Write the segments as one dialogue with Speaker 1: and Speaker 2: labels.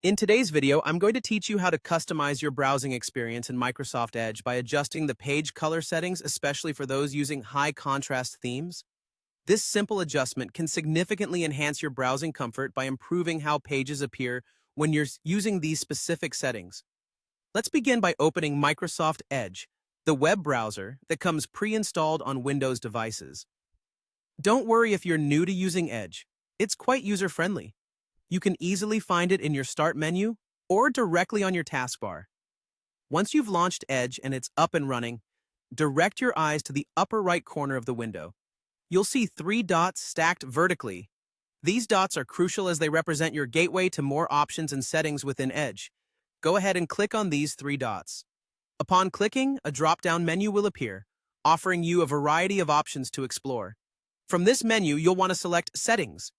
Speaker 1: In today's video, I'm going to teach you how to customize your browsing experience in Microsoft Edge by adjusting the page color settings, especially for those using high contrast themes. This simple adjustment can significantly enhance your browsing comfort by improving how pages appear when you're using these specific settings. Let's begin by opening Microsoft Edge, the web browser that comes pre-installed on Windows devices. Don't worry if you're new to using Edge. It's quite user-friendly. You can easily find it in your Start menu or directly on your taskbar. Once you've launched Edge and it's up and running, direct your eyes to the upper right corner of the window. You'll see 3 dots stacked vertically. These dots are crucial as they represent your gateway to more options and settings within Edge. Go ahead and click on these 3 dots. Upon clicking, a drop-down menu will appear, offering you a variety of options to explore. From this menu, you'll want to select Settings.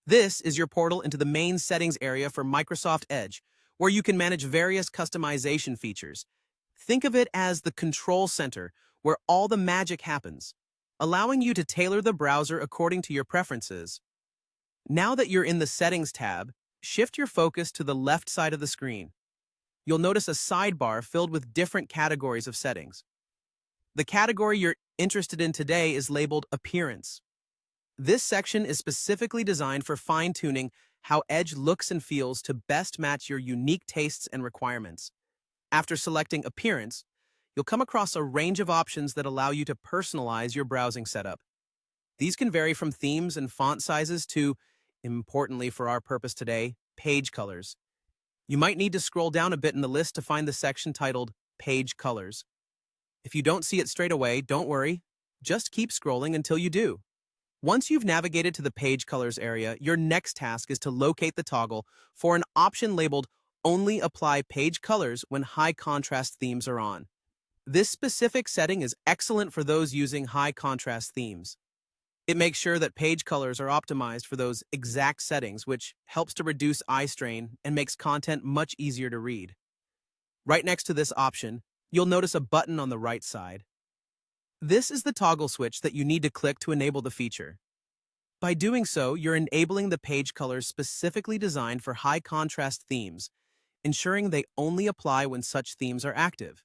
Speaker 1: This is your portal into the main settings area for Microsoft Edge, where you can manage various customization features. Think of it as the control center where all the magic happens, allowing you to tailor the browser according to your preferences. Now that you're in the Settings tab, shift your focus to the left side of the screen. You'll notice a sidebar filled with different categories of settings. The category you're interested in today is labeled Appearance. This section is specifically designed for fine-tuning how Edge looks and feels to best match your unique tastes and requirements. After selecting Appearance, you'll come across a range of options that allow you to personalize your browsing setup. These can vary from themes and font sizes to, importantly for our purpose today, page colors. You might need to scroll down a bit in the list to find the section titled Page Colors. If you don't see it straight away, don't worry. Just keep scrolling until you do. Once you've navigated to the Page Colors area, your next task is to locate the toggle for an option labeled Only Apply Page Colors when high contrast themes are on. This specific setting is excellent for those using high contrast themes. It makes sure that page colors are optimized for those exact settings, which helps to reduce eye strain and makes content much easier to read. Right next to this option, you'll notice a button on the right side. This is the toggle switch that you need to click to enable the feature. By doing so, you're enabling the page colors specifically designed for high contrast themes, ensuring they only apply when such themes are active.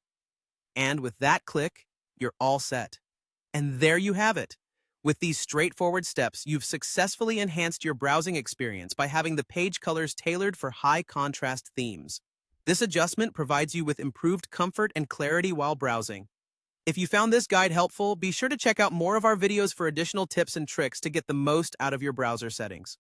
Speaker 1: And with that click, you're all set. And there you have it. With these straightforward steps, you've successfully enhanced your browsing experience by having the page colors tailored for high contrast themes. This adjustment provides you with improved comfort and clarity while browsing. If you found this guide helpful, be sure to check out more of our videos for additional tips and tricks to get the most out of your browser settings.